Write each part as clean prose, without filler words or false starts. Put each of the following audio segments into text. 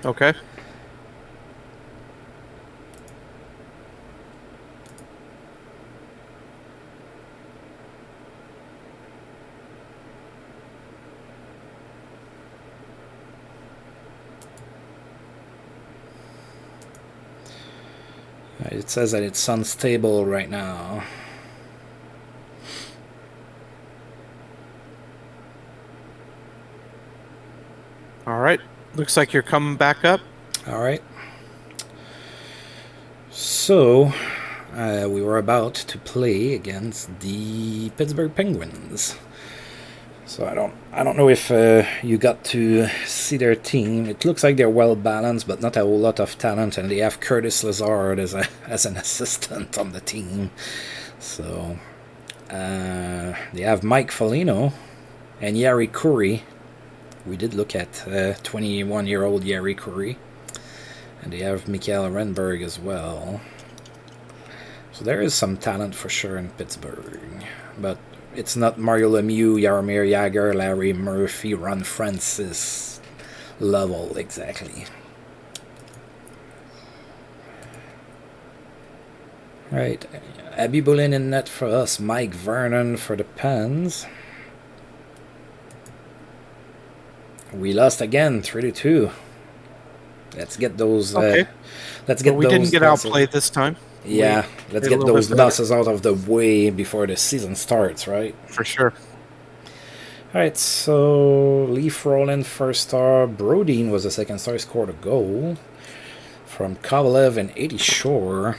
Okay. It says that it's unstable right now. All right. Looks like you're coming back up. All right. So, we were about to play against the Pittsburgh Penguins. So I don't know if you got to see their team. It looks like they're well balanced, but not a whole lot of talent, and they have Curtis Lazard as an assistant on the team. So they have Mike Foligno and Yari Curry. We did look at 21-year-old Yari Curry, and they have Mikael Renberg as well. So there is some talent for sure in Pittsburgh, but it's not Mario Lemieux, Jaromir Jagr, Larry Murphy, Ron Francis level exactly. Right, Abby Boulin in net for us, Mike Vernon for the Pens. We lost again, 3-2. Let's get those. Okay. Let's get. We those didn't get outplayed this time. Yeah, let's get those losses out of the way before the season starts, right? For sure. All right, so Leaf Roland first star. Brodeen was the second star. He scored a goal from Kovalev and Eddie Shore.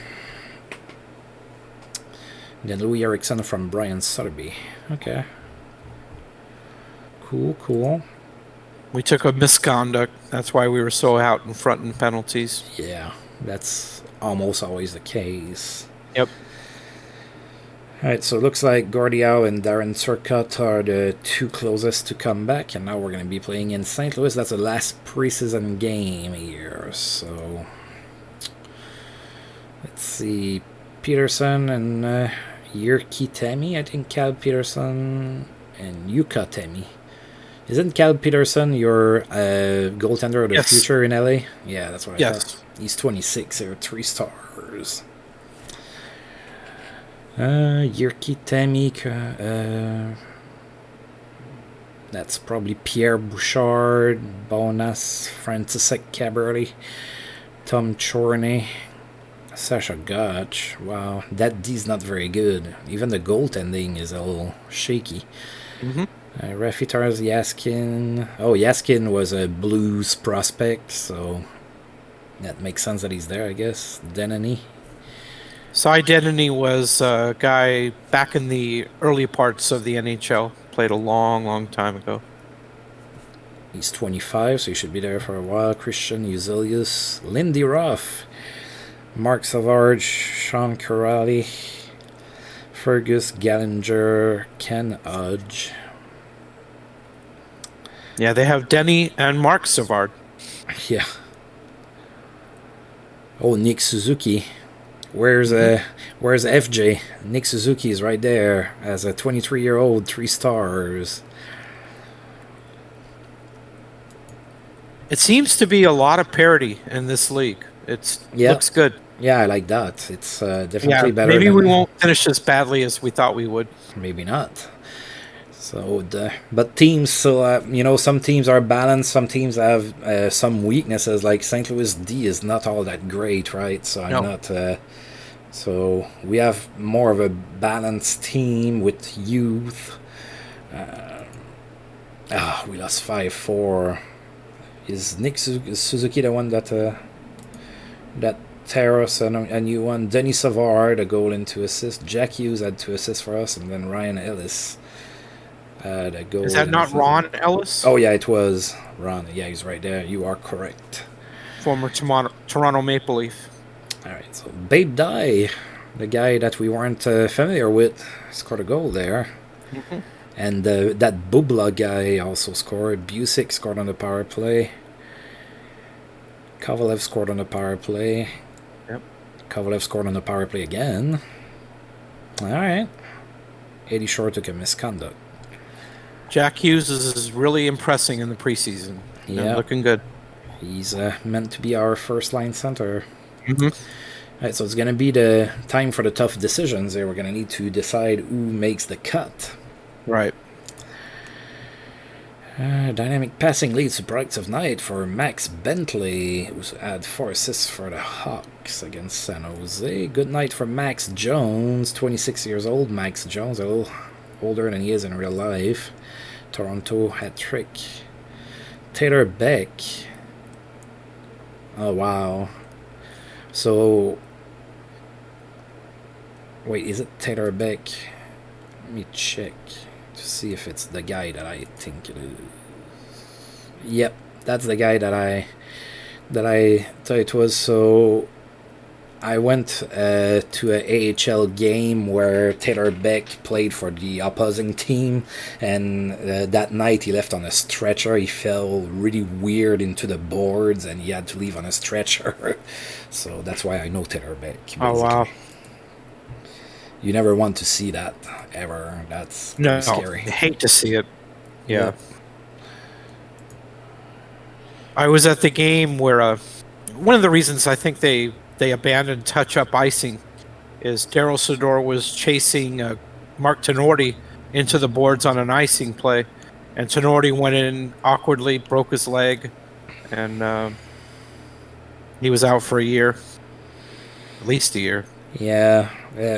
Then Louis Eriksson from Brian Sotheby. Okay. Cool. We took a misconduct. That's why we were so out in front in penalties. Yeah, that's almost always the case. Yep. All right, so it looks like Gordillo and Darren Turcotte are the two closest to come back, and now we're going to be playing in St. Louis. That's the last preseason game here, so let's see. Peterson and Jyrki Temi, I think Cal Peterson and Yuka Temi. Isn't Cal Peterson your goaltender of the future in LA? Yeah, that's what I thought. He's 26 or 3 stars. Jyrki Temi. That's probably Pierre Bouchard, Bonas, František Caberly, Tom Chorney, Sasha Gotch. Wow, that D's not very good. Even the goaltending is a little shaky. Mm-hmm. Rafitars Yaskin. Oh, Yaskin was a Blues prospect, so that makes sense that he's there, I guess. Denny. Cy Denny was a guy back in the early parts of the NHL. Played a long time ago. He's 25, so he should be there for a while. Christian Uzelius. Lindy Ruff. Mark Savard. Sean Corrali. Fergus Gallinger. Ken Udge. Yeah, they have Denny and Mark Savard. Yeah. Oh, Nick Suzuki. Where's FJ? Nick Suzuki is right there as a 23-year-old, 3 stars. It seems to be a lot of parity in this league. Looks good. Yeah, I like that. It's definitely better. Maybe we won't finish as badly as we thought we would. Maybe not. So, but teams, so some teams are balanced. Some teams have some weaknesses. Like St. Louis D is not all that great, right? So I'm not. So we have more of a balanced team with youth. We lost 5-4. Is Nick Suzuki the one that Terrace and a new one? Denny Savard, a goal and 2 assists. Jack Hughes had 2 assists for us, and then Ryan Ellis. Is that not Ron Ellis? Oh, yeah, it was Ron. Yeah, he's right there. You are correct. Former Toronto Maple Leaf. All right, so Babe Dye, the guy that we weren't familiar with, scored a goal there. Mm-hmm. And that Bubla guy also scored. Busick scored on the power play. Kovalev scored on the power play. Yep. Kovalev scored on the power play again. All right. Eddie Shore took a misconduct. Jack Hughes is really impressing in the preseason. Yeah, looking good. He's meant to be our first-line center. Mm-hmm. Alright, so it's going to be the time for the tough decisions here. We're going to need to decide who makes the cut. Right. Dynamic passing leads to Brights of Night for Max Bentley, who's had 4 assists for the Hawks against San Jose. Good night for Max Jones, 26 years old. Max Jones, a little older than he is in real life. Toronto hat-trick. Taylor Beck. Oh, wow. So, wait, is it Taylor Beck? Let me check to see if it's the guy that I think it is. Yep, that's the guy that I thought it was. So I went to a AHL game where Taylor Beck played for the opposing team, and that night he left on a stretcher. He fell really weird into the boards, and he had to leave on a stretcher. So that's why I know Taylor Beck. Basically. Oh, wow. You never want to see that, ever. That's No, scary. I hate to see it. Yeah. Yep. I was at the game where one of the reasons I think they abandoned touch-up icing is Daryl Sador was chasing Mark Tenorti into the boards on an icing play, and Tenorti went in awkwardly, broke his leg, and he was out for a year, at least a year. Yeah.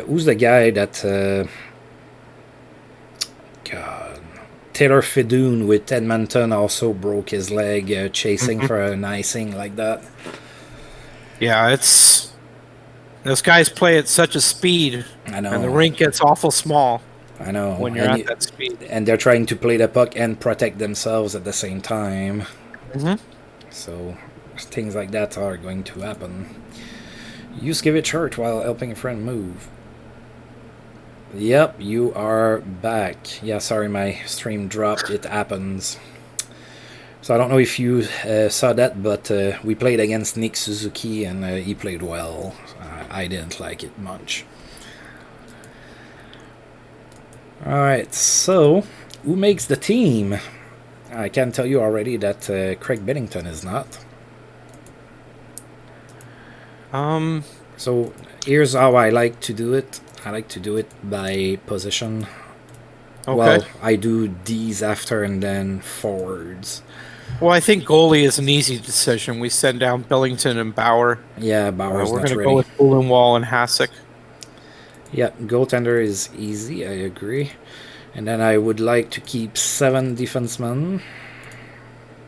Who's the guy that... God... Taylor Fedun with Edmonton also broke his leg chasing for an icing like that. Yeah, those guys play at such a speed. I know. And the rink gets awful small. I know. When you're at that speed. And they're trying to play the puck and protect themselves at the same time. Mm-hmm. So things like that are going to happen. You just give it short while helping a friend move. Yep, you are back. Yeah, sorry, my stream dropped. It happens. So I don't know if you saw that, but we played against Nick Suzuki, and he played well. I didn't like it much. Alright, so who makes the team? I can tell you already that Craig Bennington is not. So here's how I like to do it. I like to do it by position. Okay. Well, I do D's after and then forwards. Well, I think goalie is an easy decision. We send down Billington and Bauer. Yeah, Bauer's We're not going to ready. go with Bulenwall and Hasek. Yeah, goaltender is easy, I agree. And then I would like to keep 7 defensemen.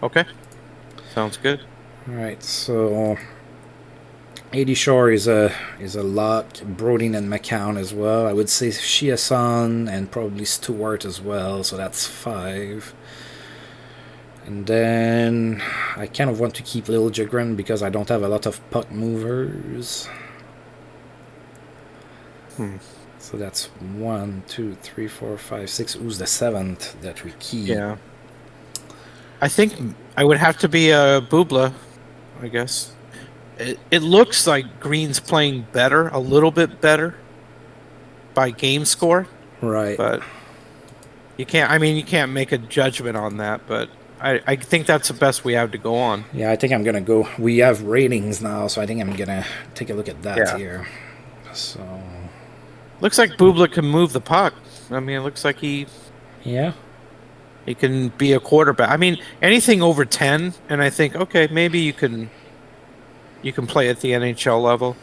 Okay. Sounds good. Alright, so... AD Shore is a lock. Brodin and McCown as well. I would say Chiasson and probably Stewart as well, so that's 5. And then I kind of want to keep Lil Jagren because I don't have a lot of puck movers. So that's 1, 2, 3, 4, 5, 6. Who's the 7th that we keep? Yeah. I think I would have to be a Bubla, I guess. It looks like Green's playing better, a little bit better by game score. Right. But you can't make a judgment on that, but I think that's the best we have to go on. Yeah, I think I'm going to go. We have ratings now, so I think I'm going to take a look at that here. So. Looks like Bubla can move the puck. I mean, it looks like he can be a quarterback. I mean, anything over 10, and I think, okay, maybe you can play at the NHL level.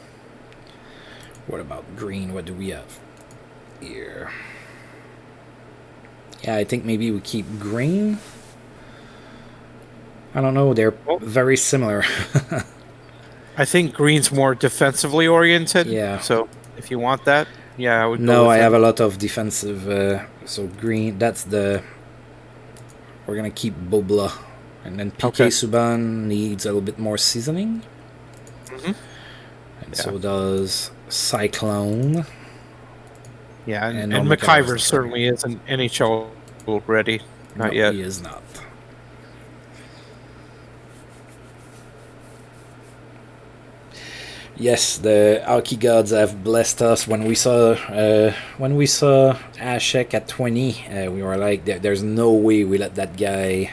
What about Green? What do we have here? Yeah, I think maybe we keep Green. I don't know. They're very similar. I think Green's more defensively oriented. Yeah. So if you want that, yeah, I would. No, I have a lot of defensive. So Green. That's the. We're gonna keep Bubla, and then PK Subban needs a little bit more seasoning. And so does Cyclone. Yeah, and McIver certainly isn't NHL ready. Not yet. He is not. Yes, the hockey gods have blessed us. When we saw Ashek at 20, we were like, "There's no way we let that guy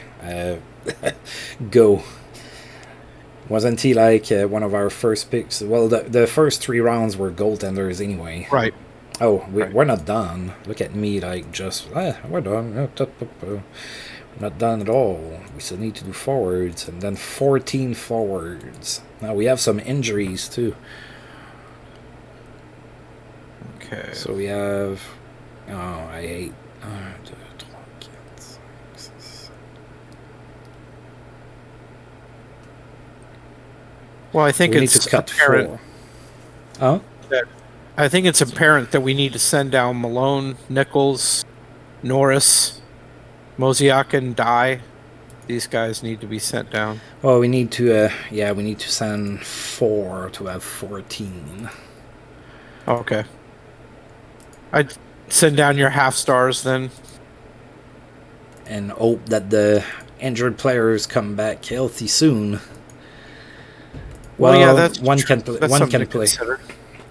go." Wasn't he like one of our first picks? Well, the first 3 rounds were goaltenders anyway. Right. Oh, Right. we're not done. Look at me, like, just, we're done. We're not done at all. We still need to do forwards, and then 14 forwards. Now, we have some injuries, too. Okay. So we have... Oh, I hate... Well, I think we need it's to cut apparent 4. Oh? that I think it's apparent that we need to send down Malone, Nichols, Norris, Mosiak, and Dye. These guys need to be sent down. Well, we need to, we need to send 4 to have 14. Okay. I'd send down your half stars then. And hope that the injured players come back healthy soon. Well, yeah, that's one true. can That's one something can to play. consider.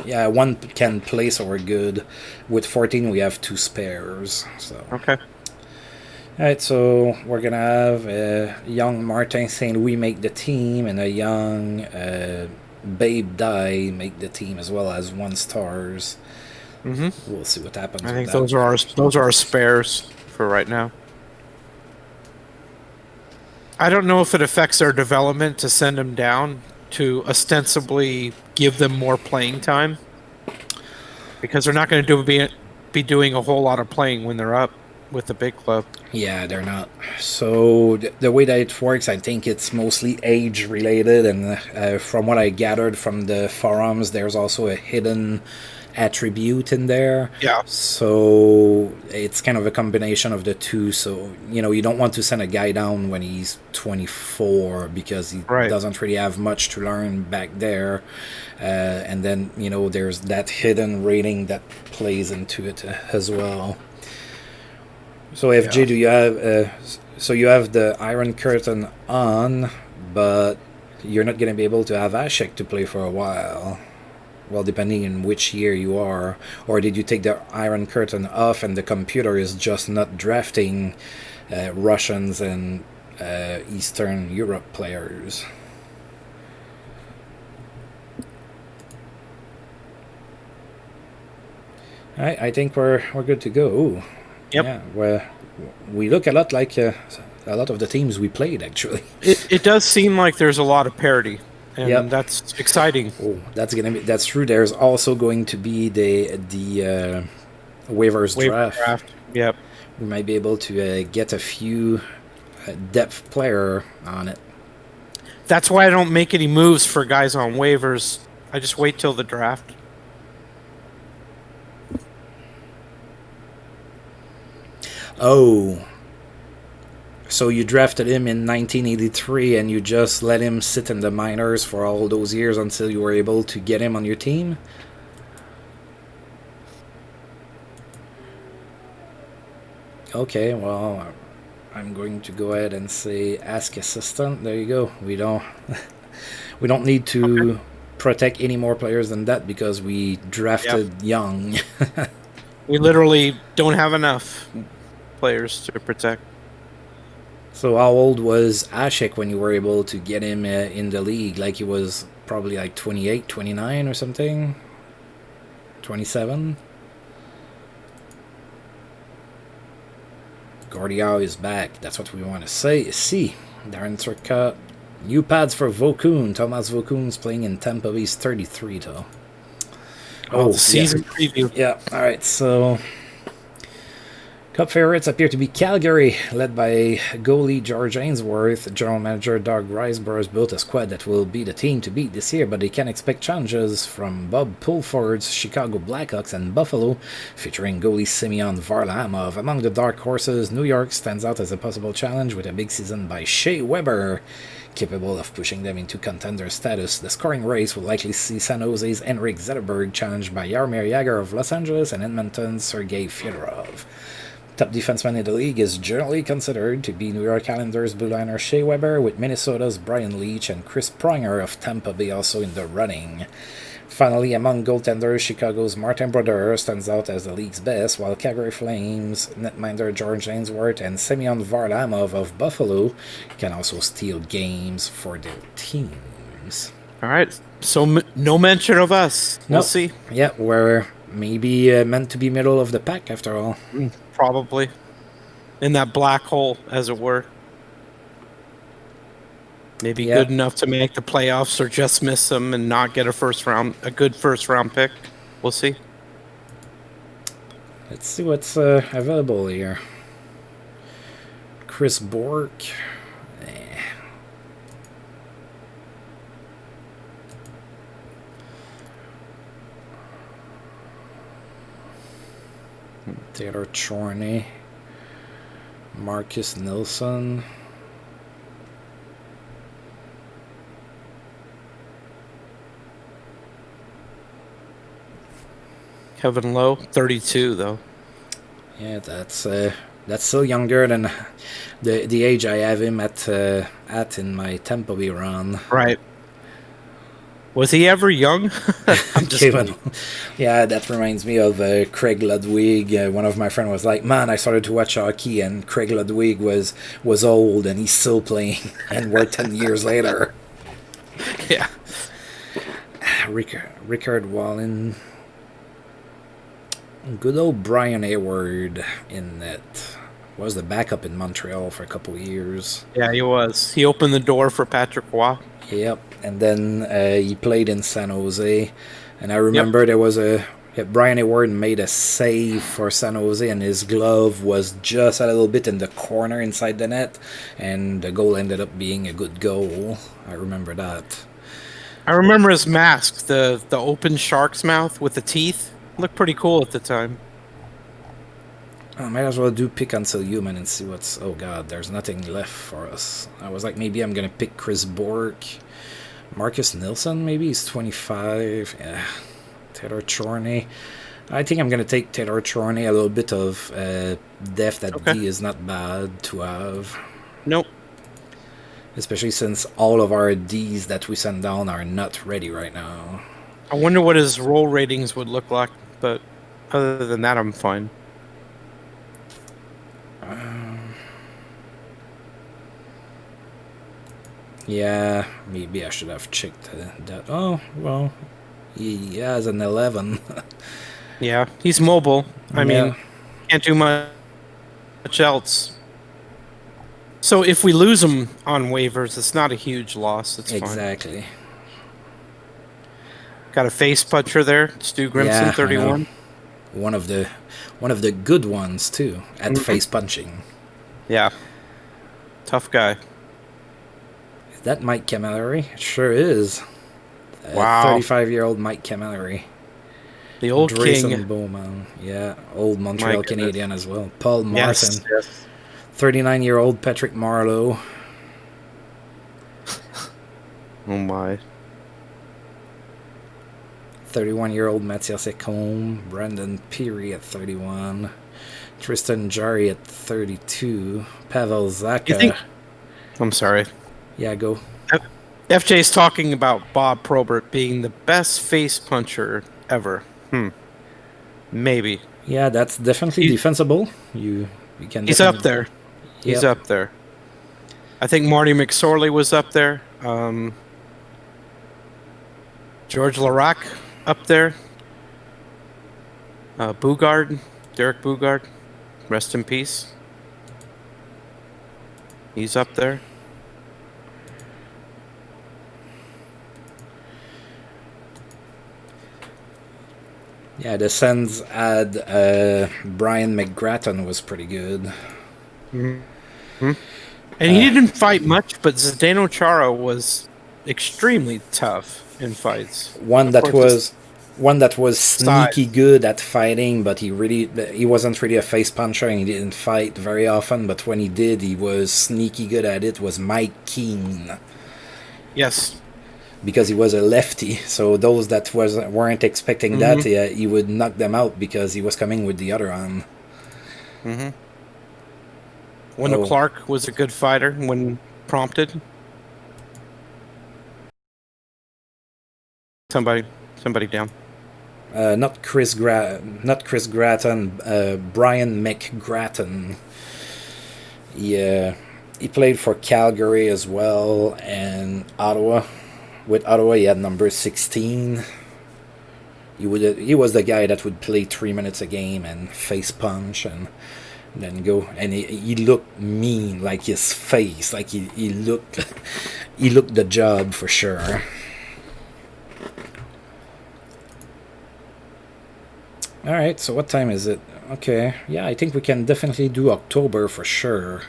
Yeah, one can play, so we're good. With 14, we have 2 spares. So Okay. all right, so we're gonna have a young Martin Saint Louis make the team, and a young Babe Dye make the team, as well as 1 stars. Mm-hmm. We'll see what happens. I with think that. those are our spares for right now. I don't know if it affects our development to send them down to ostensibly give them more playing time, because they're not going to be doing a whole lot of playing when they're up with the big club. Yeah, they're not. So the way that it works, I think it's mostly age related, and from what I gathered from the forums, there's also a hidden attribute in there. Yeah. So it's kind of a combination of the two. So, you don't want to send a guy down when he's 24 because he doesn't really have much to learn back there. And then, there's that hidden rating that plays into it as well. So FJ, do you have so you have the Iron Curtain on, but you're not going to be able to have Ashek to play for a while. Well, depending on which year you are. Or did you take the Iron Curtain off and the computer is just not drafting Russians and Eastern Europe players? Alright, I think we're good to go. Ooh. Yep. Yeah, we look a lot like a lot of the teams we played, actually. It does seem like there's a lot of parity, and that's exciting. Oh, that's true. There's also going to be the waivers draft. Yep. We might be able to get a few depth player on it. That's why I don't make any moves for guys on waivers. I just wait till the draft. Oh, so you drafted him in 1983 and you just let him sit in the minors for all those years until you were able to get him on your team? Okay, well, I'm going to go ahead and say ask assistant. There you go. We don't need to protect any more players than that because we drafted young. We literally don't have enough players to protect. So how old was Ashek when you were able to get him in the league? Like he was probably like 28, 29 or something? 27? Gordillo is back. That's what we want to see. Darren Turcotte. New pads for Vokun. Thomas Vokun's playing in Tampa Bay. He's 33 though. Oh, the season preview. Yeah, alright, so Cub Favorites appear to be Calgary, led by goalie George Ainsworth. General manager Doug Riseborough has built a squad that will be the team to beat this year, but they can expect challenges from Bob Pulford's Chicago Blackhawks and Buffalo, featuring goalie Semyon Varlamov. Among the dark horses, New York stands out as a possible challenge with a big season by Shea Weber, capable of pushing them into contender status. The scoring race will likely see San Jose's Henrik Zetterberg challenged by Jaromir Jagr of Los Angeles and Edmonton's Sergei Fyodorov. Top defenseman in the league is generally considered to be New York Islanders blue liner Shea Weber, with Minnesota's Brian Leach and Chris Pronger of Tampa Bay also in the running. Finally, among goaltenders, Chicago's Martin Brodeur stands out as the league's best, while Calgary Flames netminder George Ainsworth and Semyon Varlamov of Buffalo can also steal games for their teams. games. All right. So no mention of us. We'll Nope. see. Yeah, we're maybe meant to be middle of the pack after all. Probably. In that black hole, as it were. Maybe Yeah. good enough to make the playoffs or just miss them and not get a good first round pick. We'll see. Let's see what's available here. Chris Bork. Taylor Chorney. Marcus Nilsson. Kevin Lowe, 32 though. Yeah, that's still younger than the age I have him at in my Tampa Bay run. Right. Was he ever young? I'm just Kevin. Yeah, that reminds me of Craig Ludwig. One of my friends was like, "Man, I started to watch hockey, and Craig Ludwig was old, and he's still playing, and we're 10 years later." Yeah. Rickard Wallen. Good old Brian Hayward in that. Was the backup in Montreal for a couple of years. Yeah, he was. He opened the door for Patrick Roy. Yep, and then he played in San Jose, and I remember there was Brian Hayward made a save for San Jose, and his glove was just a little bit in the corner inside the net, and the goal ended up being a good goal. I remember that. I remember his mask, the open shark's mouth with the teeth. Looked pretty cool at the time. I might as well do pick until human and see what's... Oh god, there's nothing left for us. I was like, maybe I'm gonna pick Chris Bork. Marcus Nilsson, maybe he's 25. Yeah. Taylor Chorney. I think I'm gonna take Taylor Chorney. A little bit of depth at D is not bad to have. Nope. Especially since all of our Ds that we send down are not ready right now. I wonder what his roll ratings would look like, but other than that, I'm fine. Yeah, maybe I should have checked that. Oh, well, he has an 11. Yeah, he's mobile. I mean, can't do much else. So if we lose him on waivers, it's not a huge loss. It's exactly. Fine. Got a face puncher there, Stu Grimson, 31. One of the good ones too at face punching. Yeah, tough guy. Is that Mike Camilleri? It sure is. Wow. 35-year-old Mike Camilleri. The old Drayson king. Bowman. Yeah, old Montreal Canadian as well. Paul Martin. Yes. 39-year-old Patrick Marleau. Oh my. 31-year-old Mathias Ekholm, Brandon Peary at 31, Tristan Jarry at 32, Pavel Zacha. I'm sorry. Yeah, go. FJ's talking about Bob Probert being the best face puncher ever. Maybe. Yeah, that's definitely defensible. You can. He's up there. He's up there. I think Marty McSorley was up there. George Larac up there. Bugard, Derek Bugard, rest in peace. He's up there. Yeah, the Sens had Brian McGrattan was pretty good. And he didn't fight much, but Zdeno Chara was extremely tough in fights. One that was sneaky good at fighting, but he wasn't really a face puncher and he didn't fight very often, but when he did, he was sneaky good at it, was Mike Keane. Yes. Because he was a lefty, so those that weren't expecting that, he would knock them out because he was coming with the other arm. Wendell Clark was a good fighter when prompted. Somebody down. Not Chris Grattan, Brian McGrattan. He played for Calgary as well and Ottawa. with Ottawa, he had number 16. He was the guy that would play 3 minutes a game and face punch and then go. And he looked mean, like his face, like he looked he looked the job for sure. All right, so what time is it? Okay, yeah, I think we can definitely do October for sure.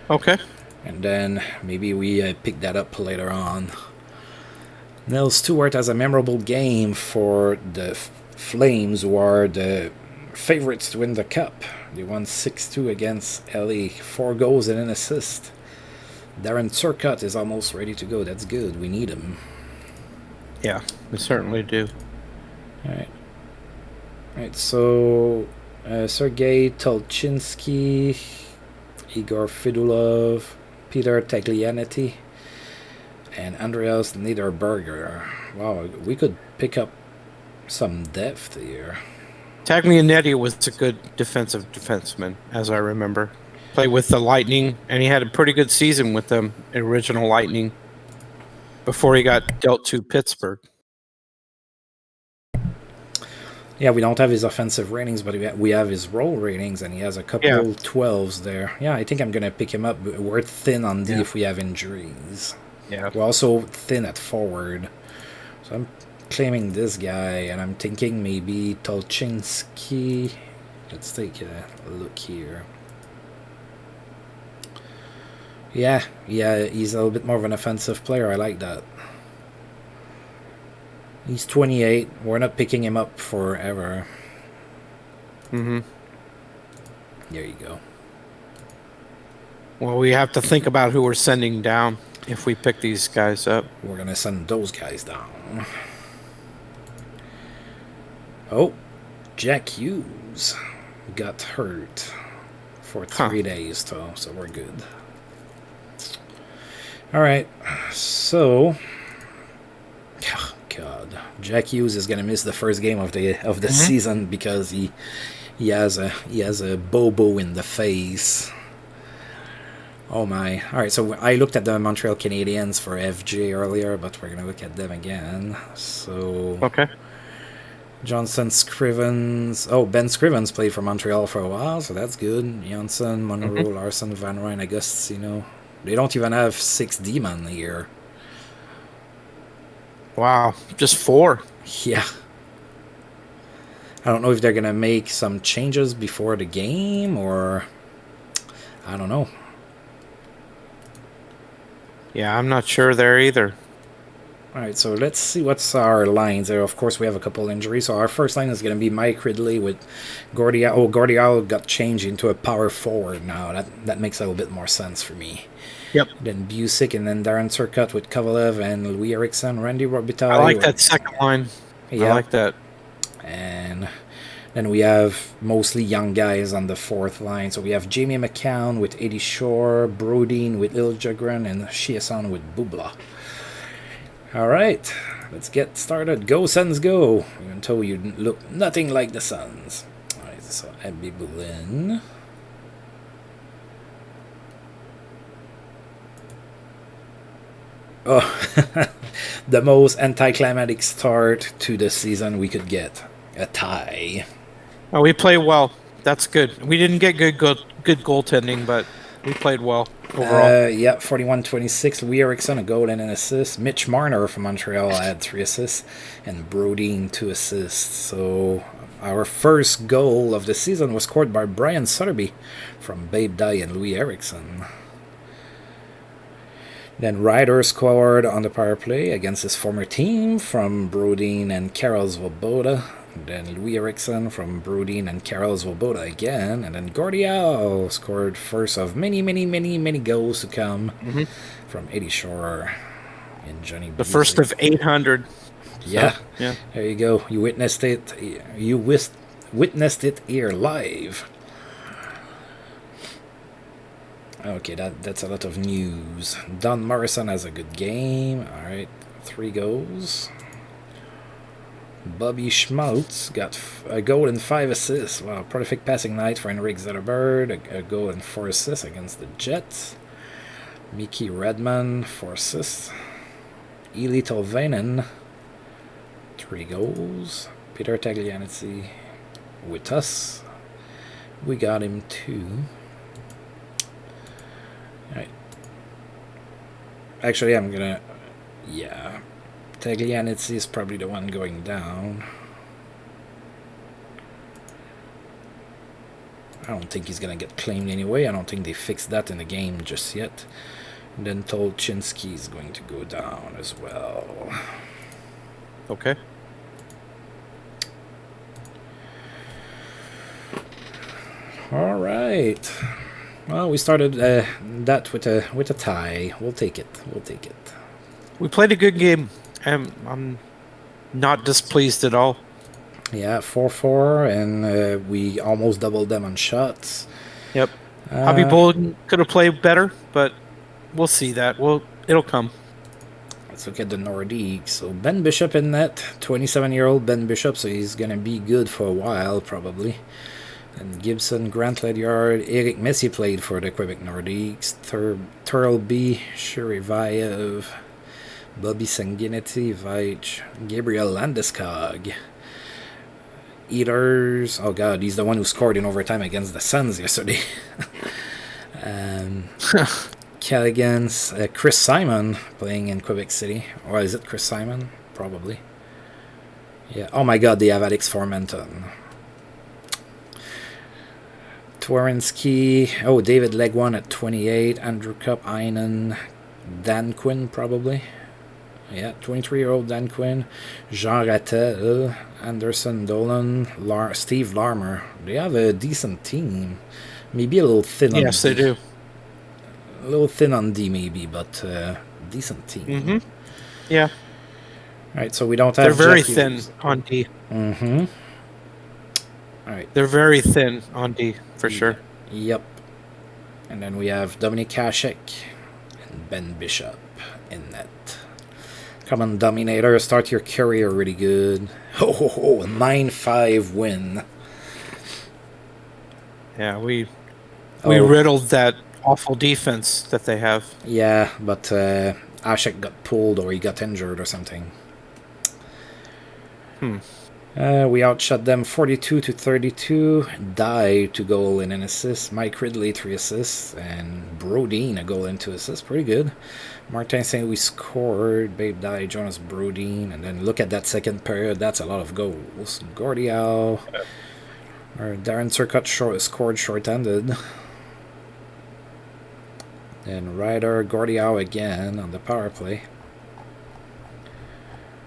Okay. And then maybe we pick that up later on. Nell Stewart has a memorable game for the Flames, who are the favorites to win the Cup. They won 6-2 against LA, 4 goals and an assist. Darren Turcotte is almost ready to go. That's good. We need him. Yeah, we certainly do. All right. All right, so Sergei Tolchinsky, Igor Fedulov, Peter Taglianetti, and Andreas Niederberger. Wow, we could pick up some depth here. Taglianetti was a good defensive defenseman, as I remember. Played with the Lightning, and he had a pretty good season with them, original Lightning, before he got dealt to Pittsburgh. Yeah, we don't have his offensive ratings, but we have his role ratings, and he has a couple 12s there. Yeah, I think I'm going to pick him up. We're thin on D if we have injuries. Yeah. We're also thin at forward. So I'm claiming this guy, and I'm thinking maybe Tolchinsky. Let's take a look here. Yeah, he's a little bit more of an offensive player. I like that. He's 28. We're not picking him up forever. Mm-hmm. There you go. Well, we have to think about who we're sending down if we pick these guys up. We're going to send those guys down. Oh, Jack Hughes got hurt for 3 days, so we're good. All right, so... God, Jack Hughes is gonna miss the first game of the season because he has a bobo in the face. Oh my! All right, so I looked at the Montreal Canadiens for FJ earlier, but we're gonna look at them again. So okay, Johnson Scrivens. Oh, Ben Scrivens played for Montreal for a while, so that's good. Janssen, Monroe, Larson, Van Ryn, Agostino. They don't even have 6 D-men here. Wow, just 4. Yeah. I don't know if they're going to make some changes before the game, or... I don't know. Yeah, I'm not sure there either. Alright, so let's see what's our lines there. Of course, we have a couple injuries. So our first line is going to be Mike Ridley with Gordie. Oh, Gordie Howe got changed into a power forward now. That makes a little bit more sense for me. Yep. Then Busick, and then Darren Turcotte with Kovalev and Louis Eriksson, Randy Robitaille. I like that second line. Yeah. I like that. And then we have mostly young guys on the fourth line. So we have Jamie McCown with Eddie Shore, Brodin with Liljegren, and Chiasson with Bubla. All right, let's get started. Go Suns, go! Even though you look nothing like the Suns. All right, so Abby Boulin. Oh, the most anticlimactic start to the season we could get. A tie. Oh, we played well. That's good. We didn't get good goaltending, but we played well overall. Yeah, 41-26. Louis Eriksson, a goal and an assist. Mitch Marner from Montreal had 3 assists. And Brodin, 2 assists. So our first goal of the season was scored by Brian Sutterby from Babe Dye and Louis Eriksson. Then Ryder scored on the power play against his former team from Brodin and Karel Svoboda. Then Louis Eriksson from Brodin and Karel Svoboda again. And then Gordie Howe scored first of many goals to come from Eddie Shore and Johnny Busick. The first of 800. Yeah. So, yeah. There you go. You witnessed it. You witnessed it here live. Okay, that's a lot of news. Don Morrison has a good game. All right, 3 goals. Bobby Schmaltz got a goal and 5 assists. Wow, prolific passing night for Henrik Zetterberg. A goal and 4 assists against the Jets. Mickey Redman, 4 assists. Eli Tolvanen, 3 goals. Peter Taglianici with us. We got him 2. Alright. Actually, I'm gonna... Yeah. Taglianici is probably the one going down. I don't think he's gonna get claimed anyway. I don't think they fixed that in the game just yet. And then Tolchinsky is going to go down as well. Okay. All right. Well, we started that with a tie. We'll take it. We'll take it. We played a good game. I'm not displeased at all. Yeah, 4-4, and we almost doubled them on shots. Yep. Hobby Bolden could have played better, but we'll see that. It'll come. Let's look at the Nordiques. So Ben Bishop in net, 27-year-old Ben Bishop, so he's going to be good for a while, probably. And Gibson, Grant Ledyard, Eric Messi played for the Quebec Nordiques. Turlby, Shurivayev, Bobby Sanguinetti, Veitch, Gabriel Landeskog. Eaters, oh god, he's the one who scored in overtime against the Suns yesterday. Callaghan's, Chris Simon playing in Quebec City. Or is it Chris Simon? Probably. Yeah. Oh my god, they have Alex Formenton. Tworinsky. Oh, David Legwan at 28. Andrew Cup, Einen. Dan Quinn, probably. Yeah, 23-year-old Dan Quinn. Jean Rattel. Anderson Dolan. Steve Larmer. They have a decent team. Maybe a little thin on D. Yes, they do. A little thin on D, maybe, but decent team. Mm-hmm. Yeah. All right, so we don't have... They're very thin on D. Mm-hmm. All right. They're very thin on D, for sure. Yep. And then we have Dominic Hasek and Ben Bishop in net. Come on, Dominator, start your career really good. Ho, ho, ho, a 9-5 win. Yeah, we riddled that awful defense that they have. Yeah, but Hasek got pulled or he got injured or something. We outshot them 42-32. Dye 2 goal and an assist. Mike Ridley 3 assists. And Brodeen a goal and 2 assists. Pretty good. Martin St. Louis scored. Babe Dye, Jonas Brodeen. And then look at that second period. That's a lot of goals. Gordie Howe. Or Darren Turcotte scored short-handed. And Ryder Gordie Howe again on the power play.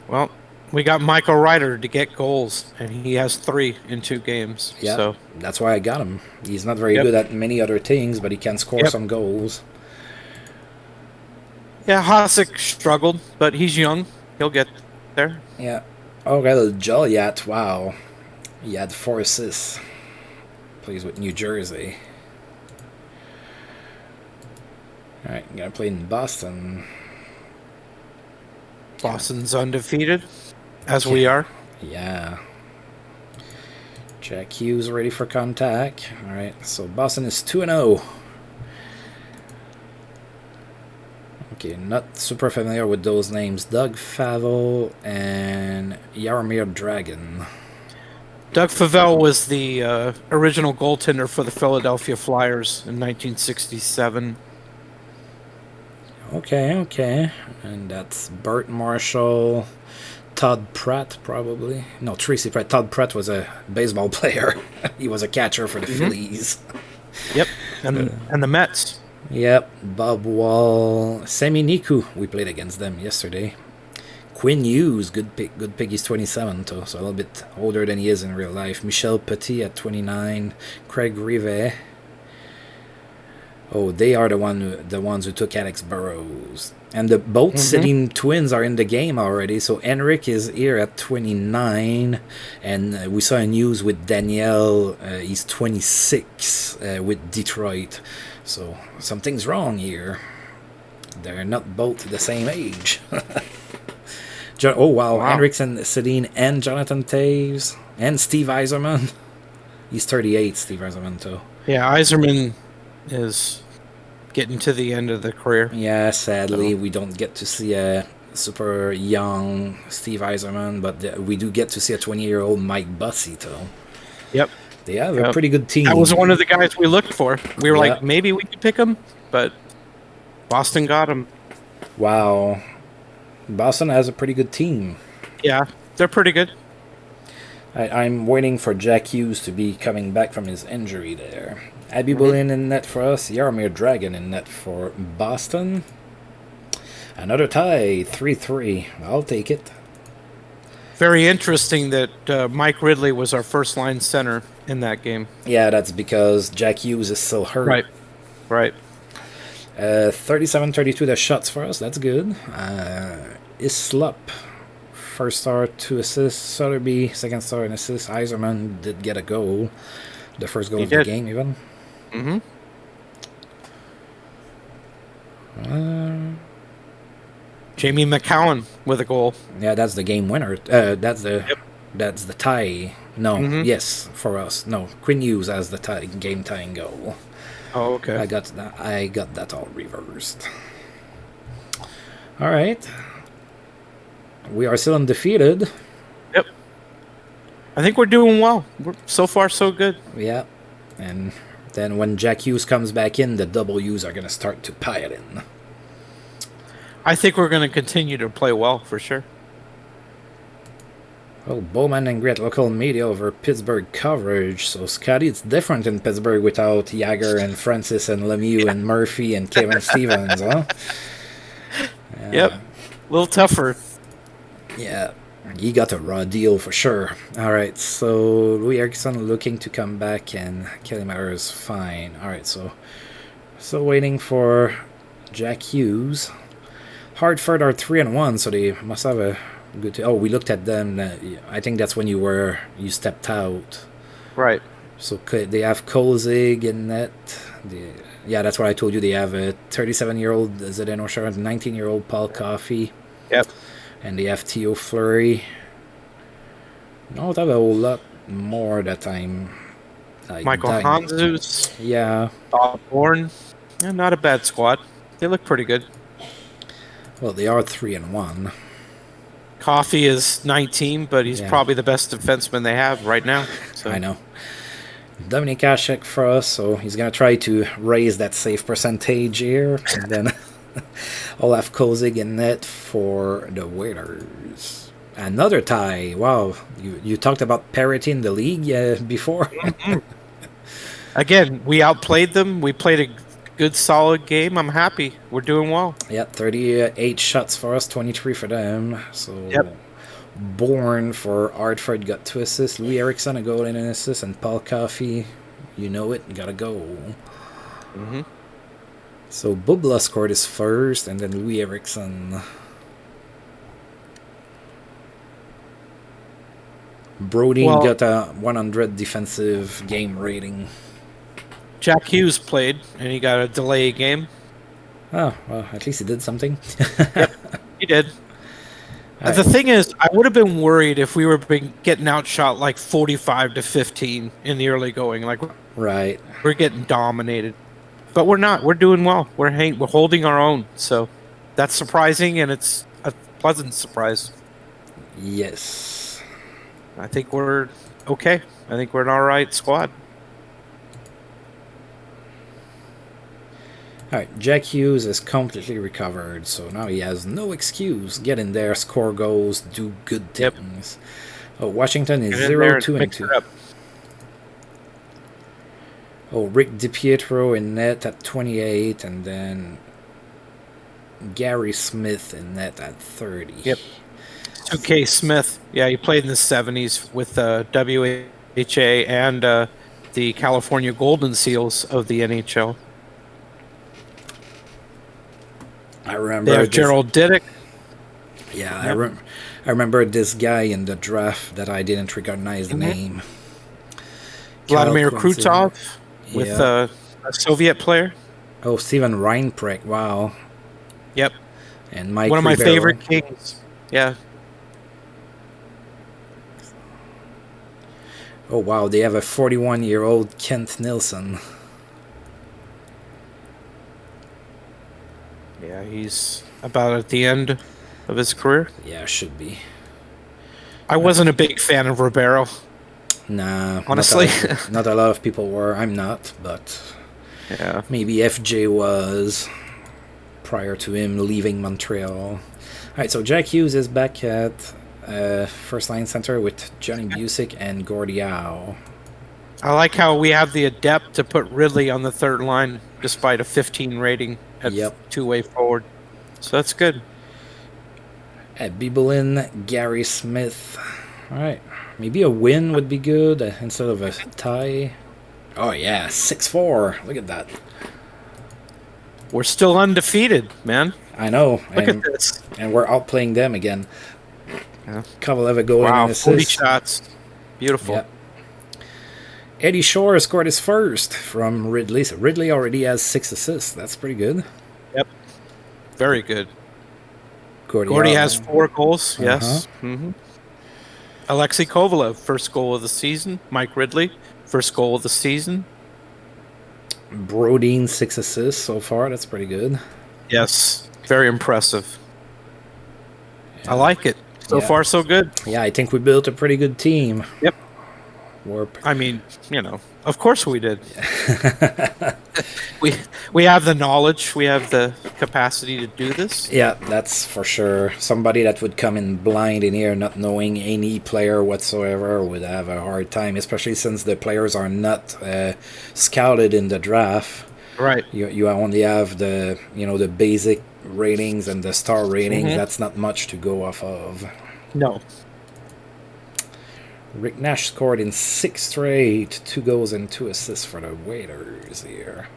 Well, we got Michael Ryder to get goals, and he has 3 in 2 games. Yeah, so that's why I got him. He's not very good at many other things, but he can score some goals. Yeah, Hasek struggled, but he's young. He'll get there. Yeah. Aurel Joliat, wow. He had 4 assists. Plays with New Jersey. Alright, I'm going to play in Boston. Boston's undefeated, as we are. Yeah. Jack Hughes ready for contact. Alright, so Boston is 2-0. Okay, not super familiar with those names. Doug Favell and Jaromir Dragon. Doug Favell was the original goaltender for the Philadelphia Flyers in 1967. Okay. And that's Bert Marshall, Todd Pratt, probably. No, Tracy Pratt. Todd Pratt was a baseball player. He was a catcher for the Phillies. Yep, and the Mets. Yep, Bob Wall, Semi Niku. We played against them yesterday. Quinn Hughes, good pick. He's 27, so a little bit older than he is in real life. Michel Petit at 29. Craig Rivet. Oh, they are the ones who took Alex Burrows. And the both sitting twins are in the game already. So Henrik is here at 29. And we saw news with Danielle. He's 26 with Detroit. So something's wrong here. They're not both the same age. Oh, wow. Henriksen, Sedin, and Jonathan Taves. And Steve Yzerman. He's 38, Steve Yzerman, too. Yeah, Yzerman is getting to the end of the career. Yeah, sadly, we don't get to see super young Steve Yzerman, but we do get to see a 20-year-old Mike Bussey, though. Yep. They have a pretty good team. That was one of the guys we looked for. We were Yeah. like, maybe we could pick him, but Boston got him. Wow. Boston has a pretty good team. Yeah, they're pretty good. I'm waiting for Jack Hughes to be coming back from his injury there. Abby Bullen in net for us. Jaromir Dragon in net for Boston. Another tie, 3-3. I'll take it. Very interesting that Mike Ridley was our first-line center in that game. Yeah, that's because Jack Hughes is still hurt. Right. 37-32 the shots for us. That's good. Islop. First star, 2 assists. Sotheby, second star, and assist. Yzerman did get a goal. The first goal of the game, even. Mm-hmm. Jamie McCowan with a goal. Yeah, that's the game winner. That's the tie. No, yes, for us. No, Quinn Hughes has the game tying goal. Oh, okay. I got that all reversed. All right. We are still undefeated. Yep. I think we're doing well. So far, so good. Yeah. And then when Jack Hughes comes back in, the W's are going to start to pile in. I think we're going to continue to play well, for sure. Oh, Bowman and great local media over Pittsburgh coverage. So, Scotty, it's different in Pittsburgh without Jagger and Francis and Lemieux and Murphy and Kevin Stevens, huh? Yep. A little tougher. Yeah, he got a raw deal for sure. All right, so Louis Eriksson looking to come back, and Kelly Maher is fine. All right, so waiting for Jack Hughes. Hartford are 3-1, so they must have a good. Oh, we looked at them. I think that's when you stepped out. Right. So they have Kolzig in net. Yeah, that's what I told you. They have a 37-year-old Zdeno Chara, 19-year-old Paul Coffey. Yep. And they have Theo Fleury. Not have a whole lot more that time. Michael Hanzus. Yeah. Bob Bourne. Yeah, not a bad squad. They look pretty good. Well, they are 3-1. Coffey is 19, but he's probably the best defenseman they have right now. So. I know. Dominik Hasek for us, so he's going to try to raise that save percentage here. And then Olaf Kozig in net for the Whalers. Another tie. Wow. You talked about parity in the league before. Again, we outplayed them. We played a good, solid game. I'm happy. We're doing well. Yeah, 38 shots for us, 23 for them. So yep. Bourne for Hartford got 2 assists. Louis Eriksson a goal and an assist. And Paul Coffey, you know it, got a goal. Mm-hmm. So Bubla scored his first, and then Louis Eriksson. Brody got a 100 defensive game rating. Jack Hughes played, and he got a delay game. Oh, well, at least he did something. Yep, he did. The thing is, I would have been worried if we were getting outshot like 45-15 in the early going. Like, right, we're getting dominated, but we're not. We're doing well. We're holding our own. So that's surprising, and it's a pleasant surprise. Yes, I think we're okay. I think we're an all right squad. Alright, Jack Hughes is completely recovered, so now he has no excuse. Get in there, score goals, do good things. Yep. Oh, Washington is 0-2-2. Oh, Rick DiPietro in net at 28, and then Gary Smith in net at 30. Yep. 2K Smith. Yeah, he played in the 70s with WHA and the California Golden Seals of the NHL. I remember they have Gerald Didick. Yeah, yep. I remember this guy in the draft that I didn't recognize the name. Vladimir Krutov with a Soviet player. Oh, Steven Reinprecht. Wow. Yep. And Mike one of my favorite Kings. Yeah. Oh, wow. They have a 41-year-old Kent Nilsson. Yeah, he's about at the end of his career. Yeah, should be. I wasn't a big fan of Ribeiro. Nah, honestly. Not a lot of people were. I'm not, but Yeah. maybe FJ was prior to him leaving Montreal. All right, so Jack Hughes is back at first line center with Johnny Busick and Gordie Howe. I like how we have the adept to put Ridley on the third line despite a 15 rating at two-way forward. So that's good. At Bibelin, Gary Smith. All right. Maybe a win would be good instead of a tie. Oh, yeah. 6-4. Look at that. We're still undefeated, man. I know. Look at this. And we're outplaying them again. Yeah. Kovalev a goal and an assist. 40 shots. Beautiful. Yep. Eddie Shore scored his first from Ridley. So Ridley already has 6 assists. That's pretty good. Yep. Very good. Gordie has 4 goals. Yes. Mm-hmm. Alexei Kovalev, first goal of the season. Mike Ridley, first goal of the season. Brodeen, 6 assists so far. That's pretty good. Yes. Very impressive. Yeah. I like it. So far, so good. Yeah, I think we built a pretty good team. Yep. I mean, of course we did. we have the knowledge, we have the capacity to do this. Yeah, that's for sure. Somebody that would come in blind in here, not knowing any player whatsoever, would have a hard time, especially since the players are not scouted in the draft. Right. You only have the the basic ratings and the star ratings. Mm-hmm. That's not much to go off of. No. Rick Nash scored in 6 straight, 2 goals and 2 assists for the Waiters here.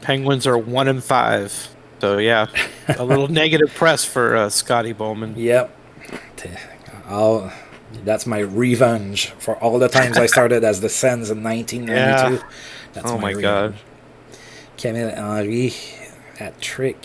Penguins are 1-5, so yeah, a little negative press for Scotty Bowman. Yep, that's my revenge for all the times I started as the Sens in 1992. Yeah. That's my God. Camille Henry at trick.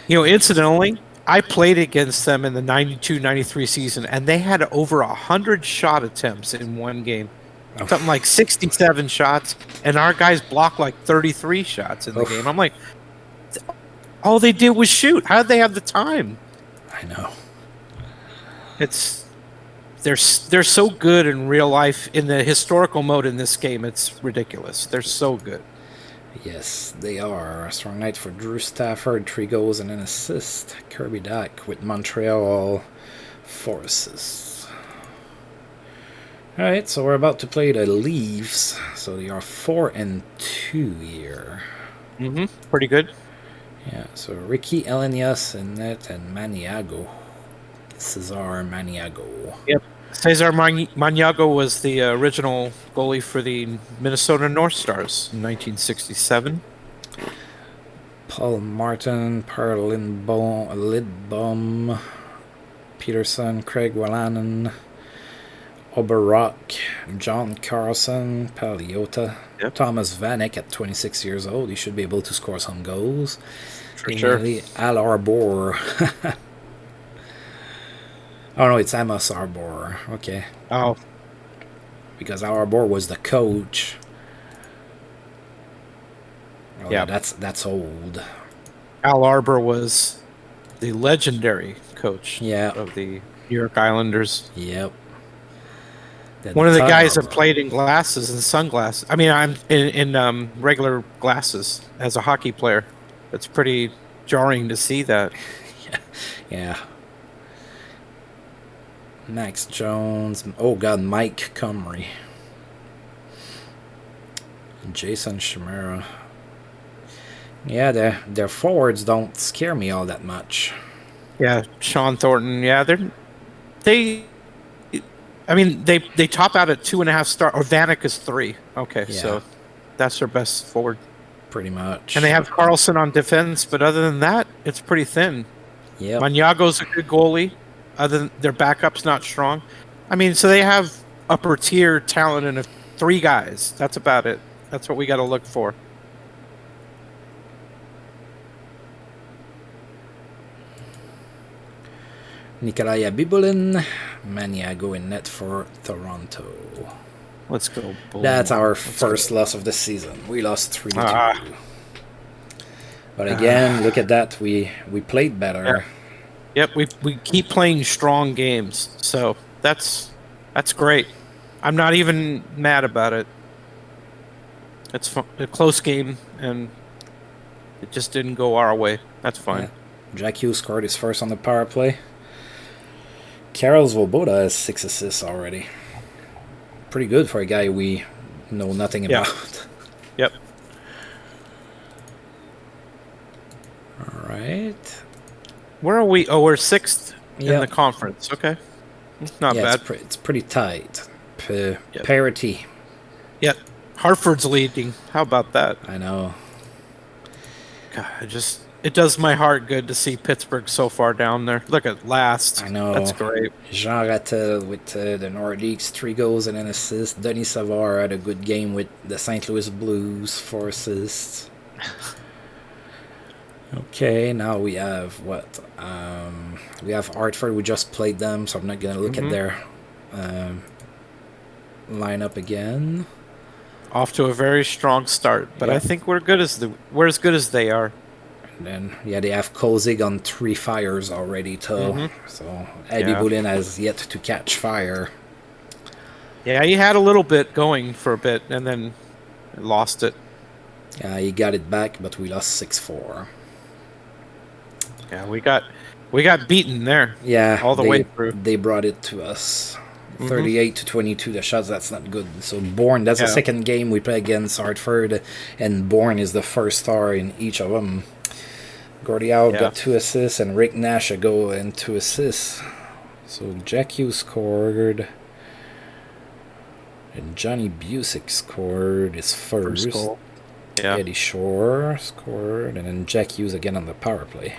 Incidentally, I played against them in the 92-93 season, and they had over 100 shot attempts in one game. Something like 67 shots, and our guys blocked like 33 shots in the game. I'm like, all they did was shoot. How did they have the time? I know. They're so good in real life. In the historical mode in this game, it's ridiculous. They're so good. Yes, they are. A strong night for Drew Stafford, 3 goals and an assist. Kirby Dach with Montreal, 4 assists. Alright, so we're about to play the Leafs. So they are 4-2 here. Mm-hmm. Pretty good. Yeah, so Ricky Elenius in net and Maniago. Cesar Maniago. Yep. Cesar Maniago was the original goalie for the Minnesota North Stars in 1967. Paul Martin, Per Lidbom, Peterson, Craig Wallanen, Oberrock, John Carlson, Paliota, Thomas Vanek at 26 years old. He should be able to score some goals. Sure. Al Arbor. Oh, no, it's Amos Arbor. Okay. Oh. Because Arbor was the coach. Oh, yeah. That's old. Al Arbor was the legendary coach of the New York Islanders. Yep. One of the guys that played in glasses and sunglasses. I mean, I'm in regular glasses as a hockey player. It's pretty jarring to see that. Yeah. Max Jones. Oh, God, Mike Comrie. Jason Chimera. Yeah, their forwards don't scare me all that much. Yeah, Sean Thornton. Yeah, they top out at 2.5 stars. Or Vanek is 3. Okay, so that's their best forward. Pretty much. And they have Carlson on defense, but other than that, it's pretty thin. Yeah. Maniago's a good goalie. Other than their backup's not strong. I mean, so they have upper tier talent in 3 guys. That's about it. That's what we got to look for. Nikolai Bibulin, Maniago in net for Toronto. Let's go. That's our first loss of the season. We lost 3-2. But again, look at that. We played better. Yep, we keep playing strong games, so that's great. I'm not even mad about it. It's a close game, and it just didn't go our way. That's fine. Jack Hughes scored his first on the power play. Karel Svoboda has 6 assists already. Pretty good for a guy we know nothing about. Yep. All right. Where are we? Oh, we're 6th in the conference. Okay. It's not bad. It's pretty tight. Parity. Yep. Hartford's leading. How about that? I know. God, it does my heart good to see Pittsburgh so far down there. Look at last. I know. That's great. Jean Rattel with the Nordiques, 3 goals and an assist. Denis Savard had a good game with the St. Louis Blues, 4 assists. Okay, now we have what? We have Hartford. We just played them, so I'm not going to look at their lineup again. Off to a very strong start, but I think we're as good as they are. And then, they have Kozig on 3 fires already, too. So, Eddie Boulin has yet to catch fire. Yeah, he had a little bit going for a bit, and then lost it. Yeah, he got it back, but we lost 6-4. Yeah, we got beaten there. Yeah, all the way through. They brought it to us. 38-22, the shots, that's not good. So Bourne, that's the second game we play against Hartford, and Bourne is the first star in each of them. Gordie Howe got 2 assists, and Rick Nash a goal and 2 assists. So Jack Hughes scored, and Johnny Busick scored his first goal. Yeah. Eddie Shore scored, and then Jack Hughes again on the power play.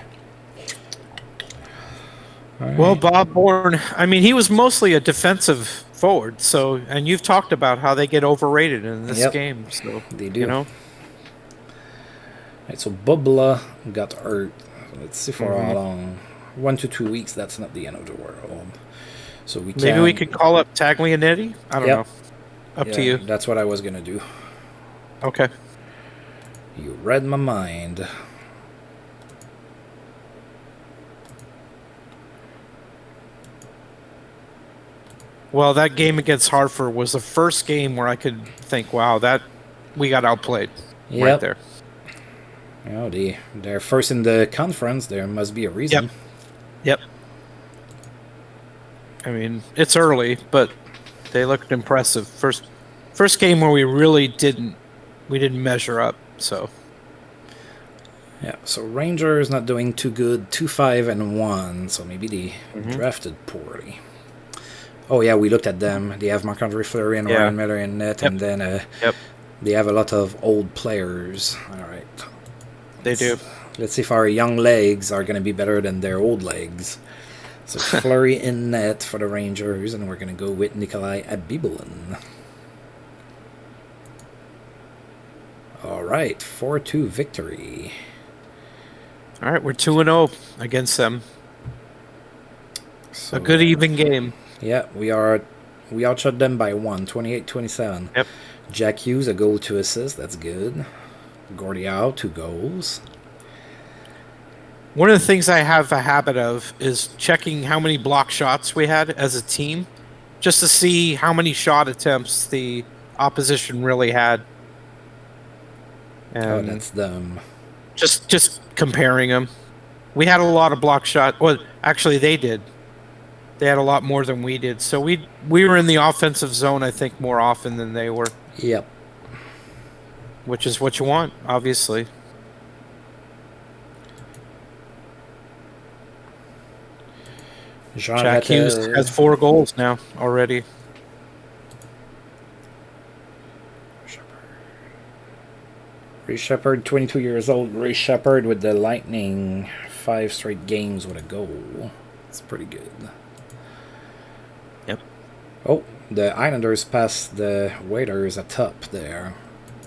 Right. Well, Bob Bourne, I mean, he was mostly a defensive forward, and you've talked about how they get overrated in this game, so they do. You know. Right, so Bubla got hurt. Let's see for how long. 1 to 2 weeks. That's not the end of the world. So maybe we could call up Taglianetti. I don't know. Up to you. That's what I was gonna do. Okay. You read my mind. Well, that game against Hartford was the first game where I could think, wow, that we got outplayed right there. You know, they're first in the conference. There must be a reason. Yep. I mean, it's early, but they looked impressive. First game where we really didn't measure up. So. Yeah. So Rangers not doing too good. 2-5-1. So maybe they drafted poorly. Oh, yeah, we looked at them. They have Marc-Andre Fleury and Ryan Miller in net, and then they have a lot of old players. All right. They do. Let's see if our young legs are going to be better than their old legs. So Fleury in net for the Rangers, and we're going to go with Nikolai Abibulin. All right, 4-2 victory. All right, we're 2-0 against them. So, a good even game. Yeah, we outshot them by 1, 28-27. Yep. Jack Hughes, a goal, 2 assists. That's good. Gordie Howe, 2 goals. One of the things I have a habit of is checking how many block shots we had as a team, just to see how many shot attempts the opposition really had. And that's them. Just comparing them. We had a lot of block shots. Well, actually, they did. They had a lot more than we did. So we were in the offensive zone, I think, more often than they were. Yep. Which is what you want, obviously. Jack Hughes has 4 goals now already. Ray Shepard, 22 years old. Ray Shepard with the Lightning, 5 straight games with a goal. It's pretty good. Yep. Oh, the Islanders passed the Waiters atop there.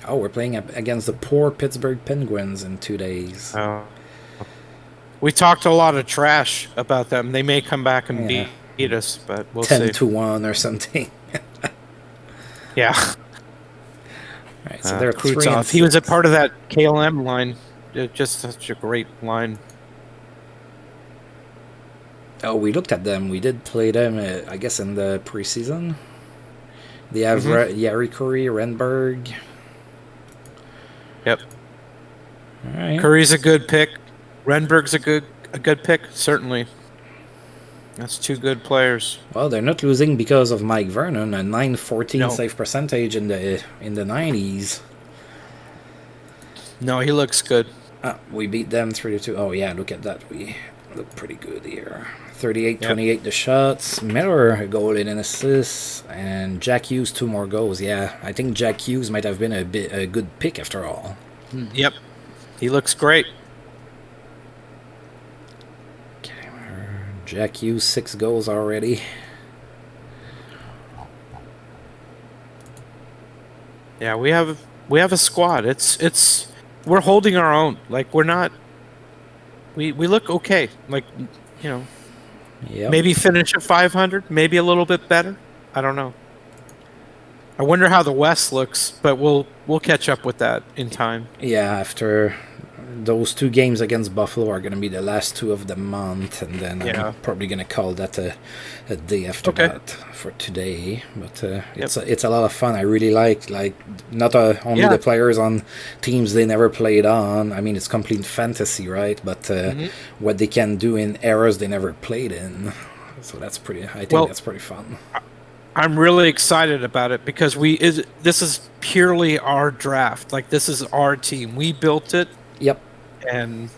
Oh, we're playing against the poor Pittsburgh Penguins in 2 days. We talked a lot of trash about them. They may come back and beat us, but we'll see. 10-1 or something. Yeah. Right, so they're Krutov. He was a part of that KLM line just such a great line. Oh, we looked at them. We did play them, I guess, in the preseason. They have Yari Curry, Renberg. Yep. All right. Curry's a good pick. Renberg's a good pick, certainly. That's two good players. Well, they're not losing because of Mike Vernon, a 914 No. save percentage in the 90s. No, he looks good. We beat them 3-2. Oh yeah, look at that. We look pretty good here. 38-28 the shots. Miller a goal and an assist, and Jack Hughes 2 more goals. Yeah, I think Jack Hughes might have been a good pick after all. Yep, he looks great. Okay, Jack Hughes 6 goals already. Yeah, we have a squad. It's we're holding our own. Like we're not. We look okay. Like, you know. Yep. Maybe finish at 500. Maybe a little bit better. I don't know. I wonder how the West looks, but we'll catch up with that in time. Yeah, after those 2 games against Buffalo are going to be the last 2 of the month, and then I'm probably going to call that a day after that for today. But it's a lot of fun. I really like not only the players on teams they never played on. I mean, it's complete fantasy, right? But what they can do in eras they never played in. So that's pretty. I think that's pretty fun. I'm really excited about it because this is purely our draft. Like, this is our team. We built it. Yep. And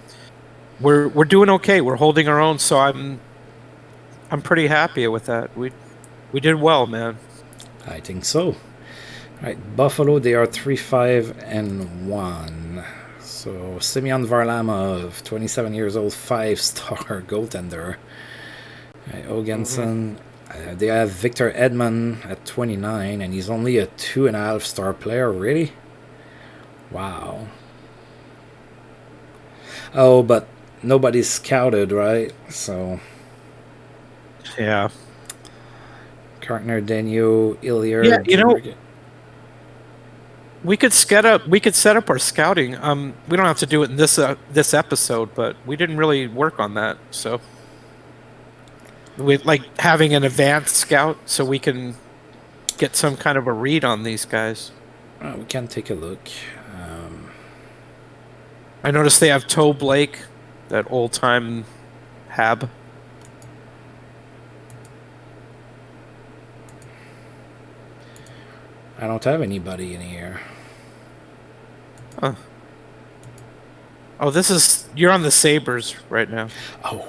we're doing okay. We're holding our own, so I'm pretty happy with that. We did well, man. I think so. All right, Buffalo, they are 3-5-1. So Semyon Varlamov, 27 years old, 5-star goaltender. Right, Ogenson. They have Victor Edmond at 29, and he's only a 2.5-star player. Really? Wow. Oh, but nobody's scouted, right? So. Yeah. Kartner, Denio, Illier. Yeah, you know, we could set up our scouting. We don't have to do it in this episode, but we didn't really work on that. So we like having an advanced scout so we can get some kind of a read on these guys. We can take a look. I noticed they have Toe Blake, that old-time Hab. I don't have anybody in here. Huh. Oh, you're on the Sabres right now. Oh.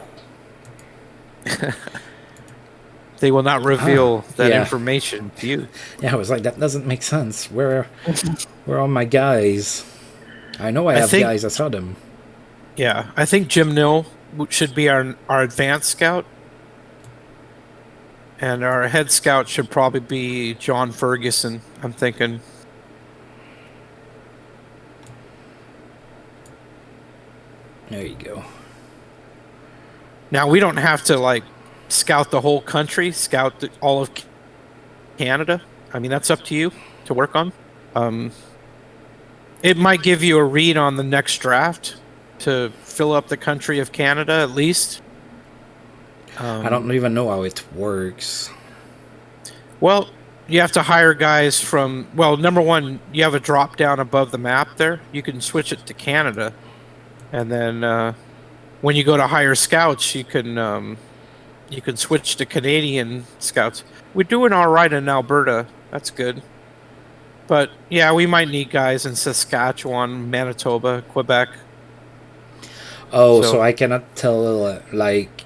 They will not reveal that information to you. Yeah, I was like, that doesn't make sense. Where are my guys? I know I think guys. I saw them. Yeah, I think Jim Nill should be our advanced scout. And our head scout should probably be John Ferguson, I'm thinking. There you go. Now, we don't have to, like, scout the whole country, scout all of Canada. I mean, that's up to you to work on. It might give you a read on the next draft to fill up the country of Canada, at least. I don't even know how it works. Well, you have to hire guys from... Well, number one, you have a drop-down above the map there. You can switch it to Canada. And then when you go to hire scouts, you can switch to Canadian scouts. We're doing all right in Alberta. That's good. But, yeah, we might need guys in Saskatchewan, Manitoba, Quebec. Oh, so I cannot tell, like,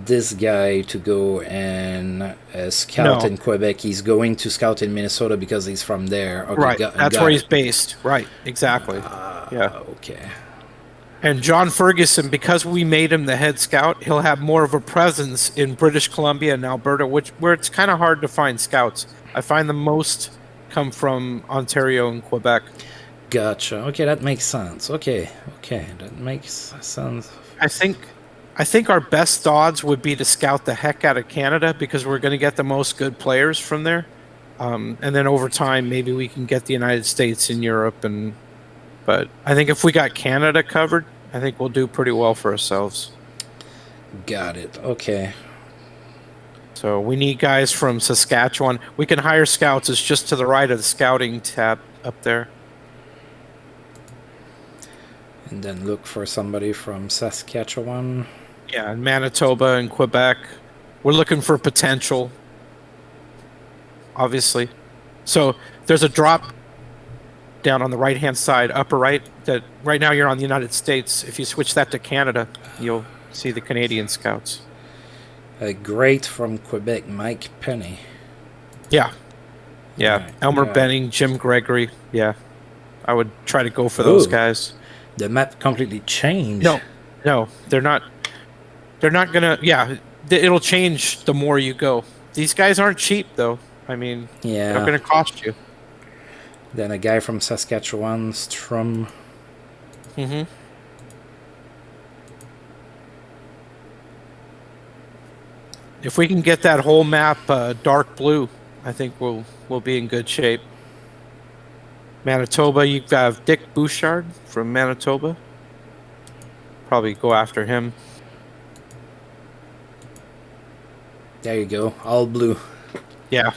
this guy to go and scout in Quebec. He's going to scout in Minnesota because he's from there. Okay, right, that's where he's based. Right, exactly. Yeah. Okay. And John Ferguson, because we made him the head scout, he'll have more of a presence in British Columbia and Alberta, where it's kind of hard to find scouts. I find the most come from Ontario and Quebec. Gotcha. Okay, that makes sense. Okay, that makes sense. I think our best odds would be to scout the heck out of Canada because we're going to get the most good players from there. And then over time, maybe we can get the United States and Europe and But I think if we got Canada covered, I think we'll do pretty well for ourselves. Got it. Okay. So we need guys from Saskatchewan. We can hire scouts. It's just to the right of the scouting tab up there. And then look for somebody from Saskatchewan. Yeah, and Manitoba and Quebec. We're looking for potential, obviously. So there's a drop down on the right-hand side, upper right. That right now you're on the United States. If you switch that to Canada, you'll see the Canadian scouts. Great from Quebec, Mike Penny. Yeah. Right. Elmer Benning, Jim Gregory. Yeah. I would try to go for those guys. The map completely changed. No, they're not. They're not gonna. Yeah, it'll change the more you go. These guys aren't cheap, though. I mean, they're gonna cost you. Then a guy from Saskatchewan, Strum. Mm-hmm. If we can get that whole map dark blue, I think we'll be in good shape. Manitoba, you have Dick Bouchard from Manitoba. Probably go after him. There you go, all blue. Yeah,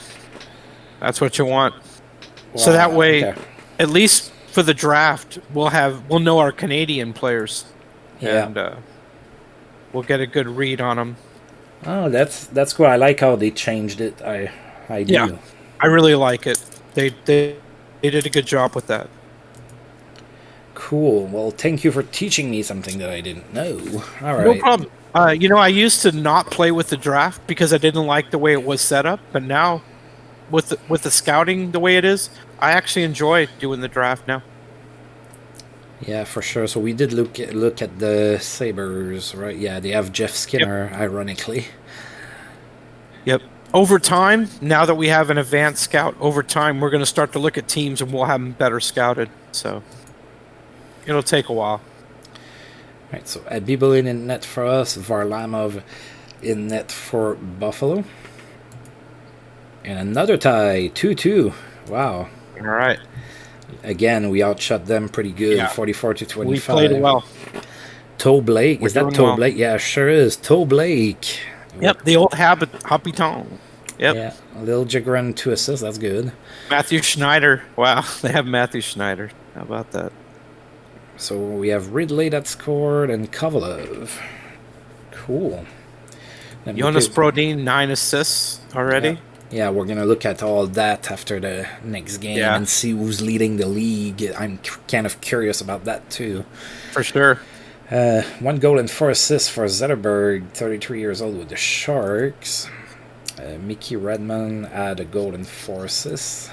that's what you want. Wow, so that way, at least for the draft, we'll know our Canadian players. Yeah. And we'll get a good read on them. Oh, that's cool. I like how they changed it. I do. Yeah, I really like it. They did a good job with that. Cool. Well, thank you for teaching me something that I didn't know. All right. No problem. I used to not play with the draft because I didn't like the way it was set up, but now, with the scouting the way it is, I actually enjoy doing the draft now. Yeah, for sure. So we did look at the Sabres, right? Yeah, they have Jeff Skinner, ironically. Yep. Over time, now that we have an advanced scout, over time we're going to start to look at teams and we'll have them better scouted. So it'll take a while. All right, so Abibulin in net for us, Varlamov in net for Buffalo. And another tie, 2-2. Wow. All right. Again, we outshot them pretty good, 44-25. We played well. Toe Blake, is that Toe Blake? Yeah, sure is. Toe Blake. Yep, the old Habitant. Yep. Yeah, a little Jigren, 2 assists, that's good. Matthew Schneider. Wow, they have Matthew Schneider. How about that? So we have Ridley that scored and Kovalev. Cool. Jonas Brodin, 9 assists already. Yeah, we're going to look at all that after the next game and see who's leading the league. I'm kind of curious about that too. For sure. 1 goal and 4 assists for Zetterberg, 33 years old with the Sharks. Mickey Redmond had a goal and 4 assists.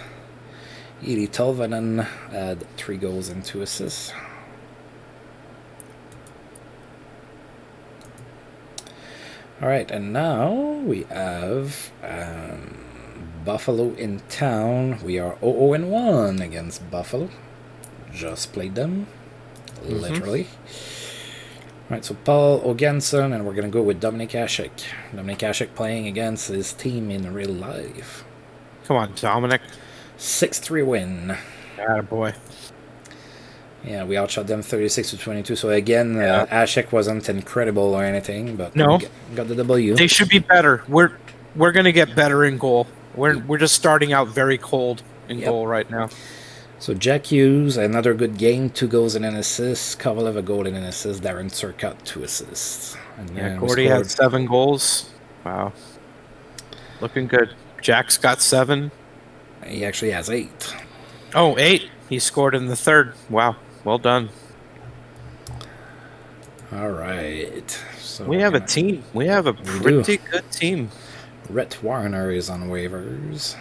Eli Tolvanen had 3 goals and 2 assists. All right, and now we have Buffalo in town. We are 0-1 against Buffalo. Just played them, literally. All right, so Paul O'Ganson, and we're going to go with Dominic Hasek. Dominic Hasek playing against his team in real life. Come on, Dominic. 6-3 win. Attaboy. Yeah, we outshot them 36-22. So again, Hasek wasn't incredible or anything, but no, we got the W. They should be better. We're going to get better in goal. We're just starting out very cold in goal right now. So Jack Hughes, another good game, 2 goals and an assist. Kovalev, a goal and an assist. Darren Turcotte, 2 assists. And Gordy had 7 goals. Wow. Looking good. Jack's got 7. He actually has 8. Oh, 8. He scored in the 3rd. Wow. Well done. All right. So we have a team. We have a pretty good team. Rhett Warner is on waivers.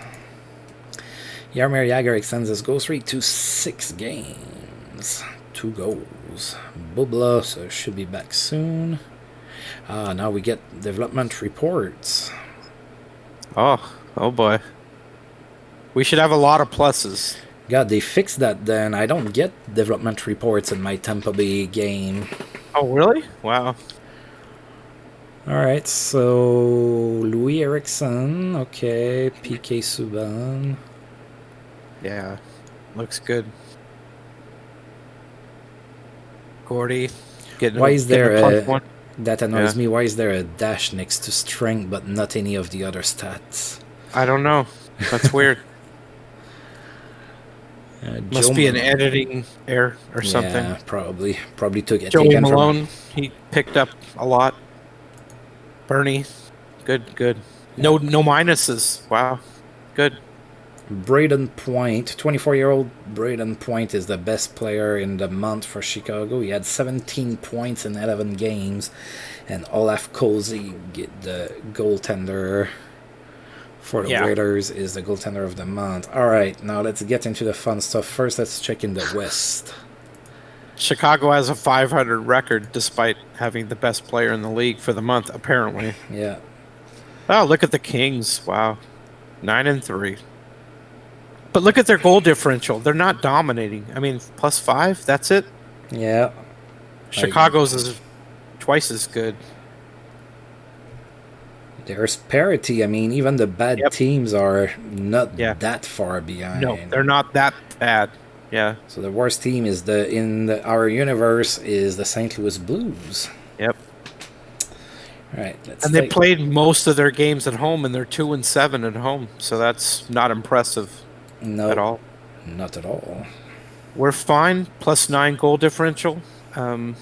Jaromir Jagr extends his goal streak to 6 games. 2 goals. Bubla should be back soon. Now we get development reports. Oh boy. We should have a lot of pluses. God, they fixed that then. I don't get development reports in my Tampa Bay game. Oh, really? Wow. All right, so Louis Eriksson, okay, PK Subban. Yeah, looks good. Gordy getting Why is getting there a plus a... one. That annoys Yeah. me. Why is there a dash next to strength but not any of the other stats? I don't know. That's weird. Must be an Malone. editing error or something. Yeah, probably. Probably took it Joey taken from... Malone, he picked up a lot. Bernie, good. No minuses. Wow, good. Braden Point, 24-year-old Braden Point is the best player in the month for Chicago. He had 17 points in 11 games. And Olaf Cozy, the goaltender for the Raiders, is the goaltender of the month. All right, now let's get into the fun stuff. First, let's check in the West. Chicago has a 500 record despite having the best player in the league for the month, apparently. Yeah. Oh, look at the Kings. Wow. 9-3. But look at their goal differential. They're not dominating. I mean, +5, that's it? Yeah. Chicago's is twice as good. There's parity. I mean, even the bad teams are not that far behind. No, they're not that bad. Yeah. So the worst team is our universe is the St. Louis Blues. Yep. All right. They played most of their games at home, and they're 2-7 at home. So that's not impressive at all. Not at all. We're fine. +9 goal differential. I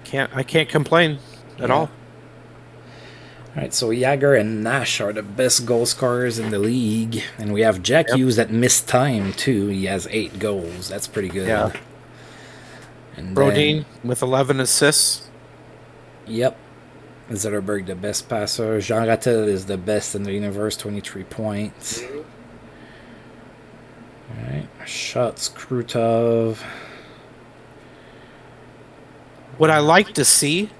can't complain at all. All right, so Jagger and Nash are the best goal scorers in the league. And we have Jack Hughes that missed time, too. He has 8 goals. That's pretty good. Yeah. And Brodin with 11 assists. Yep. Zetterberg, the best passer. Jean Rattel is the best in the universe, 23 points. All right. Shots, Krutov. What I like to see,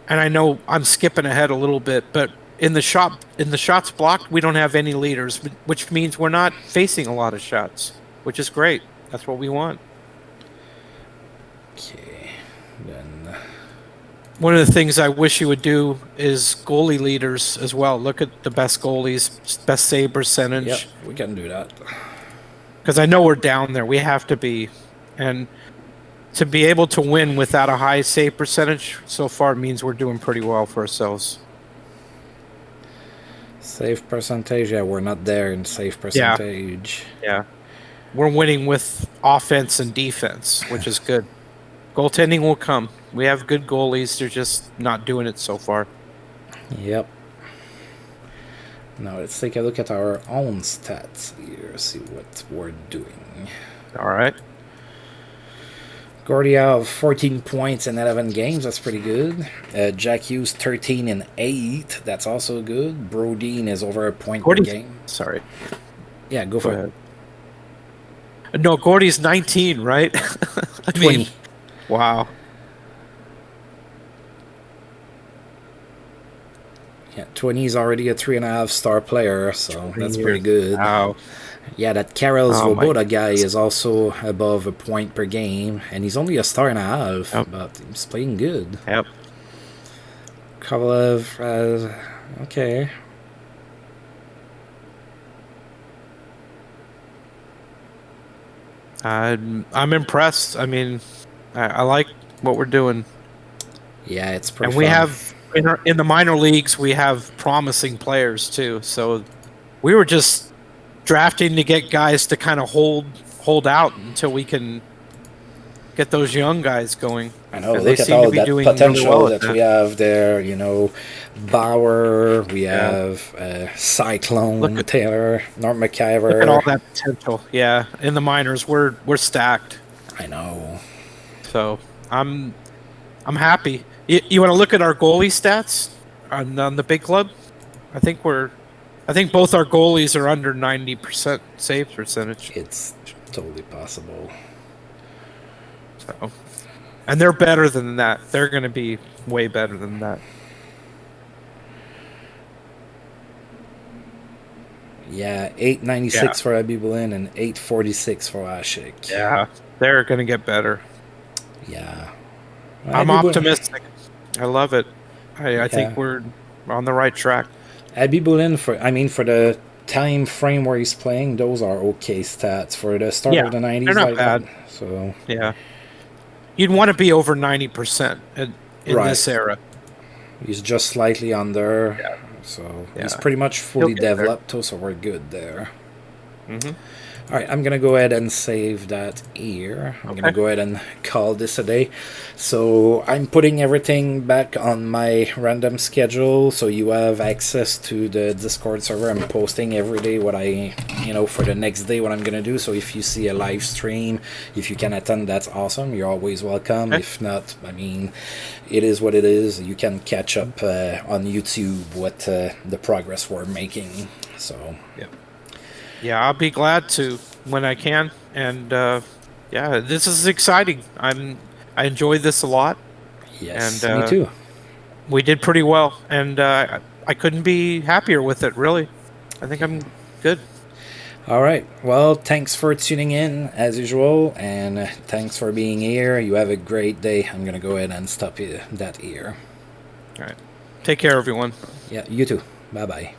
and I know I'm skipping ahead a little bit, but in the shots blocked, we don't have any leaders, which means we're not facing a lot of shots, which is great. That's what we want. Okay. Then one of the things I wish you would do is goalie leaders as well. Look at the best goalies, best save percentage. Yep, we can do that. Because I know we're down there. We have to be. And to be able to win without a high save percentage so far means we're doing pretty well for ourselves. Save percentage, yeah, we're not there in save percentage. Yeah. We're winning with offense and defense, which is good. Goaltending will come. We have good goalies. They're just not doing it so far. Yep. Now let's take a look at our own stats here, see what we're doing. All right. Gordiev, 14 points in 11 games. That's pretty good. Jack Hughes, 13 in 8. That's also good. Brodin is over a point per game. Sorry. Yeah, go for it. No, Gordy's 19, right? 20. Wow. Yeah, 20 is already a 3.5-star player, so that's pretty good. Wow. Yeah, that Karel Svoboda guy is also above a point per game, and he's only a 1.5, but he's playing good. Yep. Kovalev, okay. I'm impressed. I mean, I like what we're doing. Yeah, it's pretty And we fun. have, in the minor leagues, we have promising players, too. So we were just drafting to get guys to kind of hold out until we can get those young guys going. I know, look at all that potential that we have there, you know. Bauer, we have Cyclone, Taylor, Norm McIver. Look at all that potential. Yeah, in the minors, we're stacked. I know. So I'm happy. You want to look at our goalie stats on the big club? I think both our goalies are under 90% save percentage. It's totally possible. So, and they're better than that. They're going to be way better than that. Yeah, 896 for Abby Boleyn and 846 for Ashik. Yeah, they're going to get better. Yeah. Well, I'm optimistic. I love it. I think we're on the right track. Abby Boleyn, for the time frame where he's playing, those are okay stats. For the start of the 90s, they're not bad. So yeah. you'd want to be over 90% in Right. this era. He's just slightly under, Yeah. so Yeah. he's pretty much fully He'll get there. developed, so we're good there. Mm-hmm. All right, I'm going to go ahead and save that here. I'm going to Okay. go ahead and call this a day. So I'm putting everything back on my random schedule, so you have access to the Discord server. I'm posting every day what I, for the next day what I'm going to do. So if you see a live stream, if you can attend, that's awesome. You're always welcome. Okay. If not, I mean, it is what it is. You can catch up on YouTube what the progress we're making. So... Yeah, I'll be glad to when I can, and yeah, this is exciting. I enjoy this a lot. Yes, And, me too. We did pretty well, and I couldn't be happier with it. Really, I think I'm good. All right. Well, thanks for tuning in as usual, and thanks for being here. You have a great day. I'm gonna go ahead and stop that here. All right, take care, everyone. Yeah, you too. Bye bye.